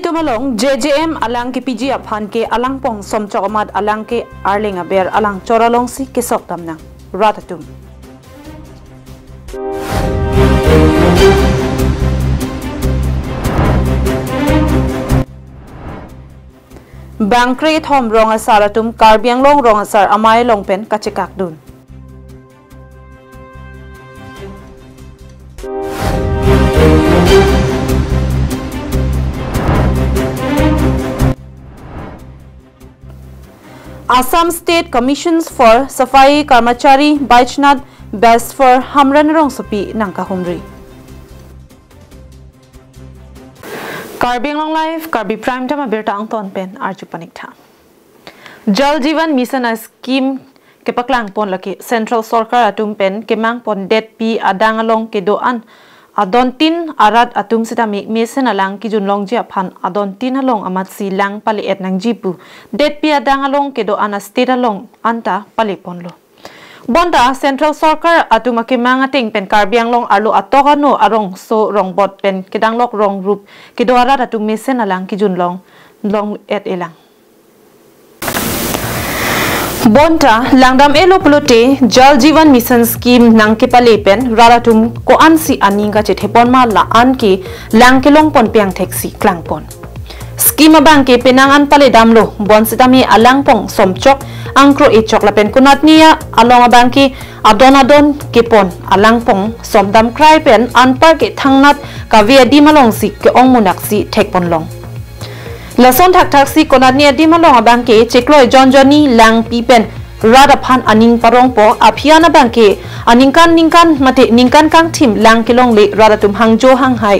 tumalong JJM alang ke PG aphan ke alang pong somchok amat alang ke arling aber alang choralong si kesok tamnang ratatum Bangkre thom rong asaratum Karbi Anglong rong asar amai longpen kachekak dun Assam State Commissions for Safai Karmachari Baichnad Best for Hamran Rong Sopi Nangka Humri Karbi Anglong Live Karbi Prime Time Abirta Angton Pen Archupanik Tha Jal Jeevan Mission Scheme ke paklang pon laki Central Sarkar atum pen ke mang pon det pi adang along ke doan adontin arat atum sita mesen alang ki junlong ji aphan adontin along amat silang pali et nang jipu det pi adang along ke doan state along anta pali ponlo bonda Central Sarkar atum ke mang ating pen Karbi Anglong arlo atokano arong so rong bot pen kedanglok rong rup ke do arat atum mesen alang ki junlong long et elang Bonta langdam elo pelote Jal Jeevan Mission Scheme nang ke palepen raratum ko ansi aninga chethepon ma la an ke lang ke long pon piang taxi klangpon Scheme bang ke penangan pale damlo bon sitami alang pong somchok angkro e chok lapen kunat niya along abang ke adon ke pon alang pong somdam krai pen anpar ke thangnat ka via di malong si ke ong munaksi thekpon long Lason thak si konat ni adi malong abang ke cekloi Johnny lang pipen radaphan aning parong po aphiana bang ke ningkan mate ningkan kang tim lang kilong le radatum hangjo hang hai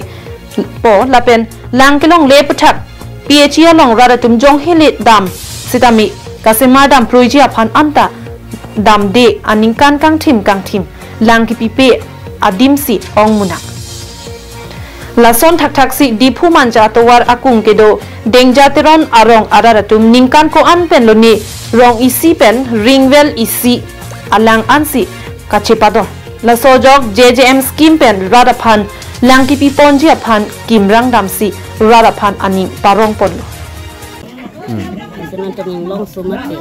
po lapen lang kilong le pathak phia long radatum jong hele dam sitami kasemar dam pruiji aphan anta dam de aningkan kang tim lang ki pipe adim si ong munak Lason thak si dipu manja towar akung kedo dengja teron arong araratum ningkan ko an pen loni rong isi pen ringwell isi alang ansi kachepador lasojok JJM scheme pen radaphan langki pi ponji aphan kimrang damsi radaphan aning parong ponlo Senang long sumate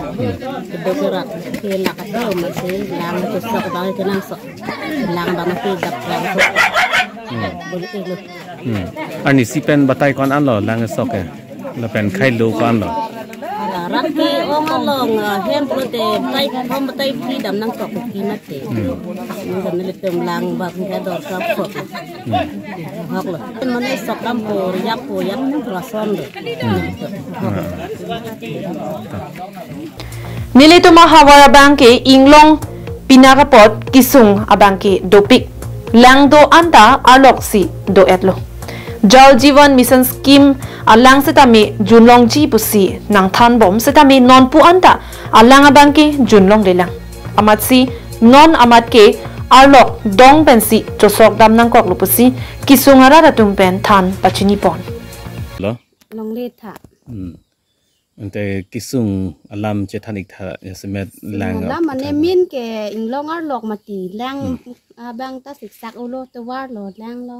kedogerak ke nakasau masih lang tu sok bang kenang sok lang bang ke dap lang sok boleh elu Ani si pen batai kon an lo lang sok ke la pen khai lo kon lo rat ke ong along hem prote tai thom batai pri dam nang sok ki mate ngan le tem lang ba ke dor ka sok hak lo man sok dam po yak rason lo Nilito mahawara bangke inglong pinarapot kisung abangke dopik langdo anta aloksi do etlo Jal Jeevan Mission Scheme alang setami junlong ji pusi nang than bom setami non pu anta alang abangke junlong delang amat si non amat ke alok dong pensi josok dam nang kok lupusi kisung ara tumpen than pachini pon lo long le tha ante kisung alam chetanik tha semet lang lam ane min ke inglong ar lok mati lang abang ta siksak ulo to war lo lang lo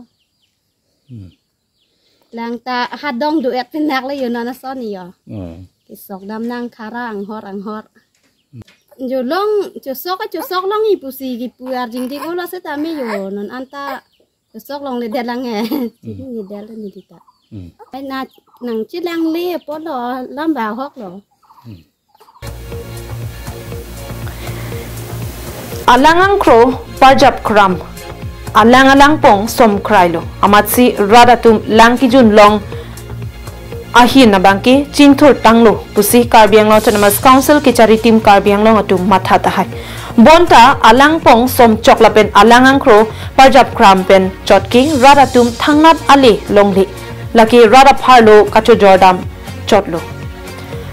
lang ta hadong duet pinak le yun na son yo kisok dam nang khara ang hor jo long chusok long ipusi gi puar jing dik ulo se ta mi yo non anta chusok long le delang e ni del ni dita ai na nang chi lang le po lo lam ba hok lo alangang kro parjap kram alang pong som krailo amatsi radatum langki jun long ahin na bangki chinthur tanglo pusi Karbi Anglong Autonomous Council ke cari tim Karbi Anglong atum matha tahai bonta alang pong som choklapen alangang kro parjap kram pen chotki radatum thangnat ale longli laki radap harlo kacho jordam chotlo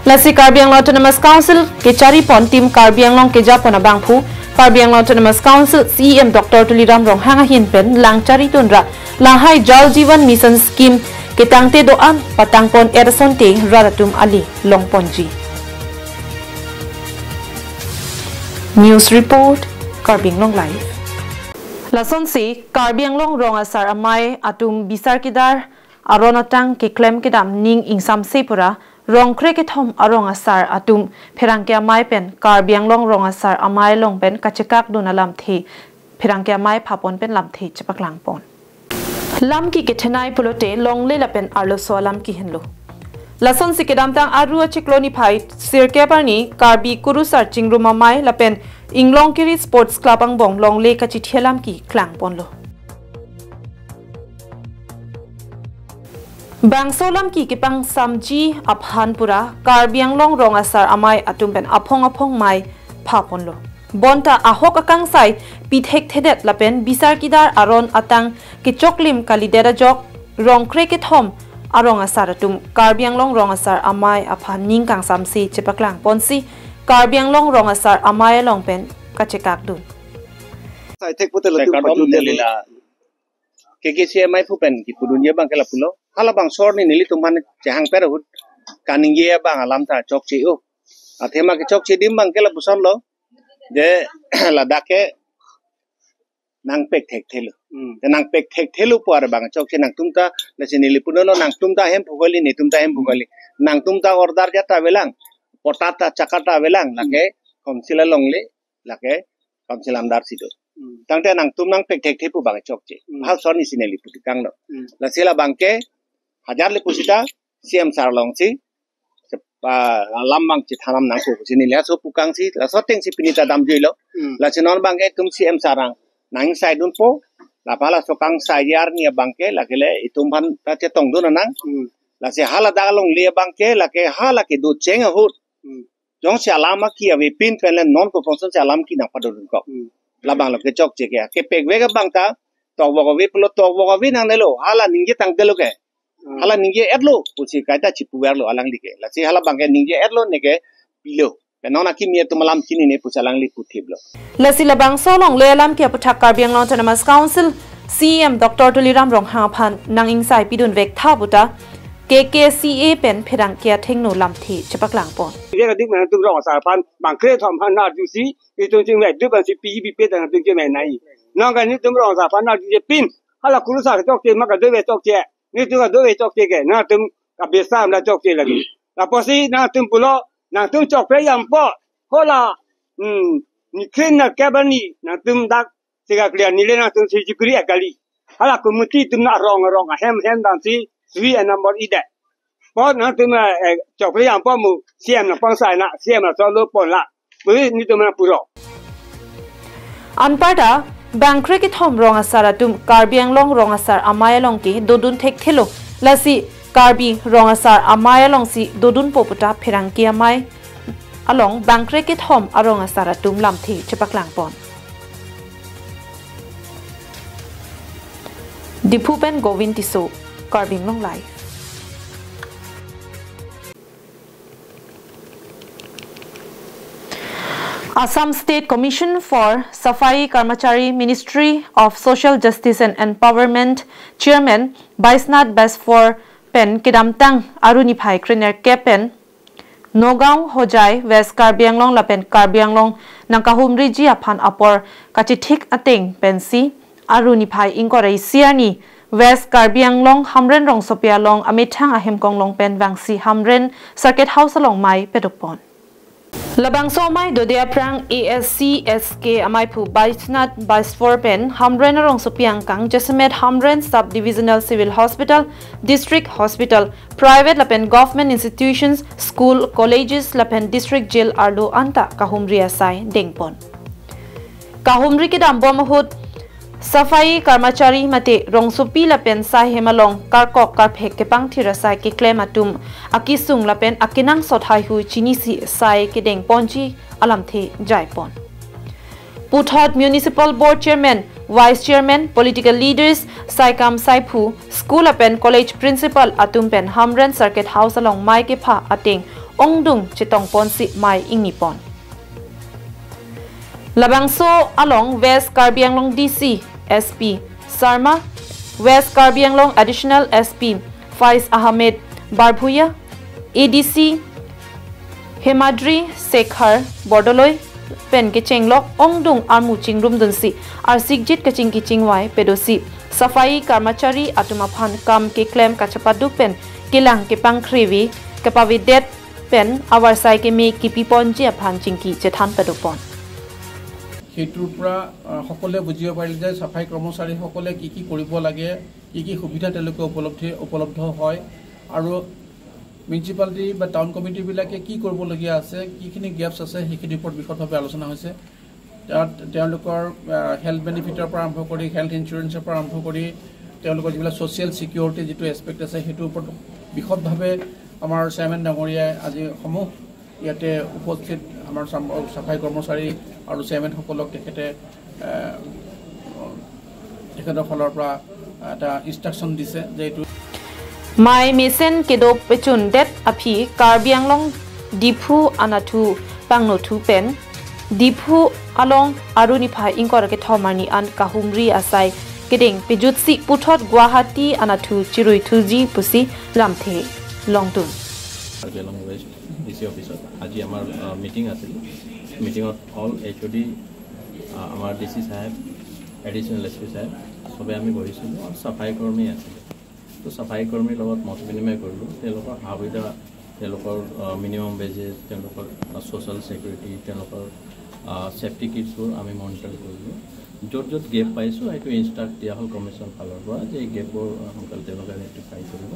lasi Karbi Anglong Autonomous Council ke cari pon tim Karbi Anglong ke japona bangphu Karbi Anglong Autonomous Council CEM Dr. Tuliram rong hanga hin pen lang cari tunra lahai Jal Jeevan Mission Scheme ke tangte doan patangpon ersonte raratum ali longponji News Report Karbi Anglong Live Lason si Karbi Anglong rong asar amai atum bisar kidar aronatang ke klem ke dam ning ingsam sepura rong kre ke thom arong asar atum pherang ke mai pen Karbi Anglong rong asar amai long pen kachekak dunalam the pherang ke mai phapon pen lam the chapak lang pon lam ki ke thenai pulote long le lapen arlo solam ki henlo lason sikedam tang aru chikloni phai sirke parni Karbi kuru searching room amai lapen Anglong kiri sports club ang bong long le ka chithelam ki klang ponlo Bangsolam ki kipang samji aphanpura Karbi Anglong rong asar amai atumpen aphong mai phaponlo bonta ahok akang sai pithek thedet lapen bisar kidar aron atang ki choklim kalidera jok rong kre ke thom arong asar atum Karbi Anglong rong asar amai aphan ning kang samsi chepaklang ponsi Karbi Anglong rong asar amai long pen kachekak dun sai thek putel tu paju delila KKC mai phupen ki pudunya bang kala pulo hala bang sor ni nili tuman jahang perahut kaninge bang alam ta chok che o athema ke chok che dim bang kala buson lo je ladake nang pek thek thelu nang pek thek thelu par bang chok che nang tumta la che nili puno nang tumta hem phugoli ni tumta hem phugoli nang tumta ordar jata belang potata chakata belang lake komsila longle lake komsilam dar sido tangte nang tum nang pek thek thepu bang chok che hal son ni sineli puti kang no la sila bangke hajar le pusita CM sar long si lambang chi thanam nang ko sini le so pukang si la so teng si pinita dam joi lo la chinon bangke tum CM sarang nang sai dun po la pala so kang sai yar ni bangke la kele itum ban ta che tong dun nang la se hala da long le bangke la ke hala ke du cheng hu jong se alama ki ave pin pelen non ko function se alam ki na padun ko labang lo ke chok che ke pek ve ga bang ta tok bo ko vi plo tok bo ko vi nang le lo hala ningje tang de lo ke hala ningje etlo pusi ka ta chipu wer lo alang like la si hala bang ke ningje etlo ne ke pilo ke nona ki mi tu malam kini ne pusalang li puthiblo la si labang solong le alam ki aputhak Karbi Anglong Autonomous Council CM Dr Tuliram rong ha phan nang insai pidun vek tha buta KKCA pen pherang kia thengno lam thi chapak lang pon ye ga dik man tu rong sa pan bang kre thom han na ju si e tu jing mai du ban si pi pe ta tu je mai nai nong ga ni tu rong sa pan na ju je pin hala kuru sa chok che ma ga de ve chok che ni tu ga de ve chok che ke na tu ka be sa na chok che la gi la po si na tu pulo na tu chok pe yam po ho la ni kren na ka ban ni na tu dak se ga klia ni le na tu si ji kri a kali hala ku mu ti tu na rong hem dan si sui and number ida po na tu ma chok pe yam po mu siam na pang sai na siam na so lo pon la bu ni tu ma puro anpada bangkre ki thom rong asar atum Karbi Anglong rong asar amai long ki dodun thek thelo lasi Karbi rong asar amai long si dodun poputa pherang ki amai along bangkre ki thom arong asar atum lam thi chapak lang pon Dipupen Govin Tiso Karbi Anglong Live Assam State Commission for Safai Karmachari Ministry of Social Justice and Empowerment Chairman Baisnath Basfor Pen Kidamtang Aruni Phai Kriner Kepen Nogao Hojai West Karbi Anglong Lapen Karbi Anglong Nangkahumri Ji Aphan Apor Kachithik Ateng Pensi Aruni Phai Inkorai Siani West Karbi Anglong Hamren Rong Sopia Long Amithang Ahem Kong Long Pen Wangsi Hamren Circuit House Along Mai Pedopon Labang somai dodea prang ASC SK amai phu Baisnath Basfor Pen Hamren Rong Sopiang Kang Jesamet Hamren Sub-Divisional Civil Hospital District Hospital Private Lapen Government Institutions School Colleges Lapen District Jail Arlo Anta Kahumri Asai Dengpon Kahumri ke dambo mahut Safai Karmachari Mate Rongsupi Lapen Sai Hemalong Karkok Karphek Kepang Thirasai Ke Klematum Akisung Lapen Akinang Sothai Hu Chinisi Sai Kedeng Ponji Alamthe Jaipon Puthot Municipal Board Chairman Vice Chairman Political Leaders Saikam Saipu School Lapen College Principal Atumpen Hamren Circuit House Along Mai Kepa Ateng Ongdung Chitong Ponsi Mai Ingnipon Labangso along West Karbi Anglong DC SP Sarma West Karbi Anglong Additional SP Faiz Ahmed Barbhuya ADC Hemadri Sekhar Bordoloi Pen Kechenglok Ongdung Armu Chingrum Dunsi Arsik Jit Kaching Kiching Wai Pedosi safai karmachari atuma phan kam ke claim ka chapaduk pen kilang ke pangkhriwi ke pavidet pen awar sai ke me ki pipon je phan chingki je than pedopon হেতুৰ পৰা সকলে বুজিব পাৰিলে যে সাফাই কৰ্মচাৰী সকলে কি কৰিব লাগে কি সুবিধা তেওঁলোকে উপলব্ধ হয় আৰু মিউনিচিপালিটি বা টাউন কমিটি বিলাকে কি কৰিবলগীয়া আছে কিখিনি গেপছ আছে সেইখিনিৰ ওপৰত বিশদভাৱে আলোচনা হৈছে তেওঁলোকৰ হেল্থ বেনিফিটৰ পৰা আৰম্ভ কৰি হেল্থ ইনস্যুৰেন্সৰ পৰা আৰম্ভ কৰি তেওঁলোকৰ যিবিলাক ছ'চিয়েল সিকিউৰিটি যেটো এছপেক্ট আছে হেতুৰ ওপৰত বিশদভাৱে আমাৰ চেয়াৰমেন ডাঙৰীয়াই আজি সমূহ ইয়াতে উপস্থিত আমাৰ সাফাই কৰ্মচাৰী আৰু চেয়াৰমেন সকলক তেখেতৰ ফলৰ পৰা এটা ইনষ্ট্ৰাকচন দিছে যে এইটো mai mesen kedo pechun det api Karbi Anglong dipu anathu pangno thu pen dipu along aruni phai ingkor ke thomani an kahumri asai keding pejutsi puthot Guwahati anathu chirui thuji pusi lamthe longtun Karbi Anglong West DC office আজি আমাৰ মিটিং আছিল মিটিংত all HOD আমাৰ DC সাহেব additional SP সাহেব সবে আমি বহিছিলো আৰু সাফাই কৰ্মী আছিল তো সাফাই কৰ্মীৰ লগত মত বিনিময় কৰিলোঁ তেওঁলোকৰ সুবিধা তেওঁলোকৰ মিনিমাম বেজেছ তেওঁলোকৰ ছ'চিয়েল ছিকিউৰিটি তেওঁলোকৰ সেফটি কিটছবোৰ আমি মনিটৰ কৰিলোঁ য'ত গেপ পাইছোঁ সেইটো ইনষ্ট্ৰাক্ট দিয়া হ'ল কমিশ্যন ফালৰ পৰা যে এই গেপবোৰ সোনকালে তেওঁলোকে ৰেক্টিফাই কৰিব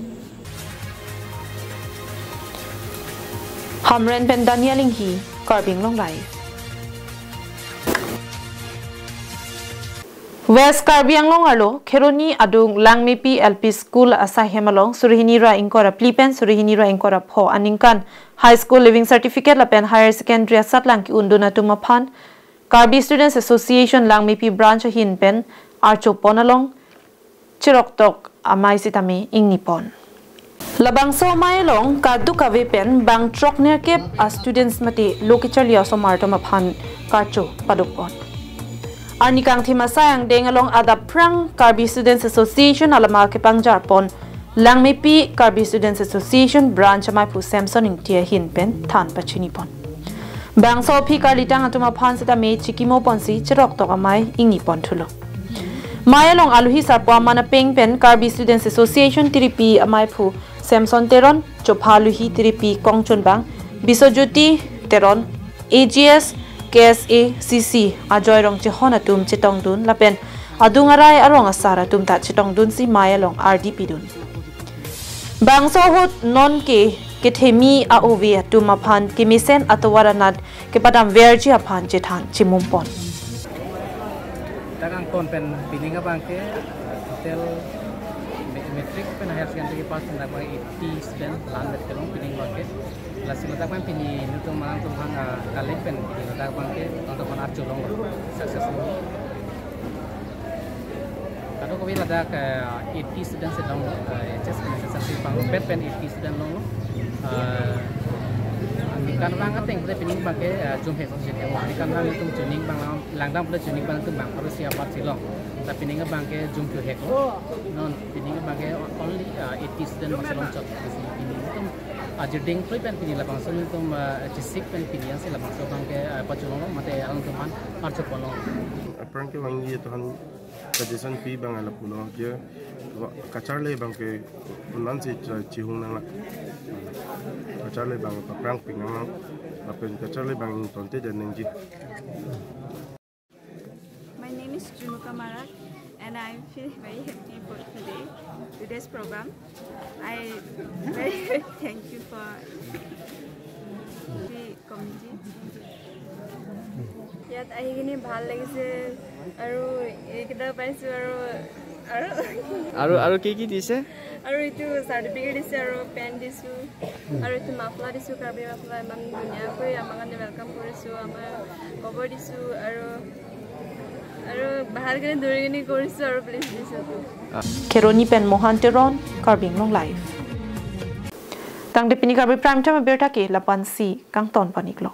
Hamren pen Daniel Hi Karbi Anglong Live West Karbi Anglong alo Kheroni adung Langmepi LP School asai hemalong Surihini ra inkora plipen Surihini ra inkora pho aningkan High School Living Certificate lapen Higher Secondary Satlang ki unduna tumaphan Karbi Students Association Langmepi branch hin pen Archo Ponalong Chiroktok amai sitame ingnipon Labang so mailong kadu kawe pen bang trok nerkep a students mate lokichalia somarto maphan karcho padukpon Arnikang thima sayang deng along ada prang Karbi Students Association alama ke pangjar pon Langmepi Karbi Students Association branch mai pu Samson intia hin pen than pachini pon Bang so phi karlitang atuma phan seta me chikimo ponsi chirok tok amai ingi pon thulo Mayalong aluhi sarpwa mana peng pen Karbi Students Association tiripi amai phu Samson Teron Chophaluhi tiripi Kongchon bang Bisojoti Teron AGS KSA CC ajoy rong che hona tum chitong dun lapen adungarai arong asara tum ta chitong dun si mayalong RDP dun bangso hot non ke themi a ovi tum aphan ke misen atwaranat ke padam verji aphan che than chimumpon takang kon pen pininga bangke hotel metric pen higher secondary pass na ba 80 student land at kelong pining market Lasi letak pun pini nutu mang tu hang kalip pen letak pun ke untuk menar culong successful. Kalau kau bilang letak 80 student sedang just successful pang pet pen 80 student long. Kan orang kan tengok kita pining pakai zoom head sosial. Kan orang itu tuning bang langdang pula tuning bang tu bang harus siapa silong. Tapi pining bang ke zoom to head. Non pining bang ke only 80 student masih long cot. Ajar deng free pen pini labang so tum cisik pen pini yang si labang so bang ke paculong mate alang tuman archo polong. Apang ke wangi tuhan suggestion pi bang ala pulo je kacar le bang ke unan si cihung nang kacar le bang perang pingang apen kacar le bang tonte dan nengji. My name is Junuka Marak and I feel very happy for today's program. I very thank you for the committee. Yat ahigini bhal lagise aru ekda paisu aru ki dise aru itu certificate dise aru pen disu aru itu mafla disu Karbi mafla man dunia koi amakan welcome korisu amar cover disu aru bahar kene dori kene korisu aru please disu Keroni pen Mohan Teron Karbi Anglong Live Tang de pini Karbi prime time berta ke lapan si kang ton paniklo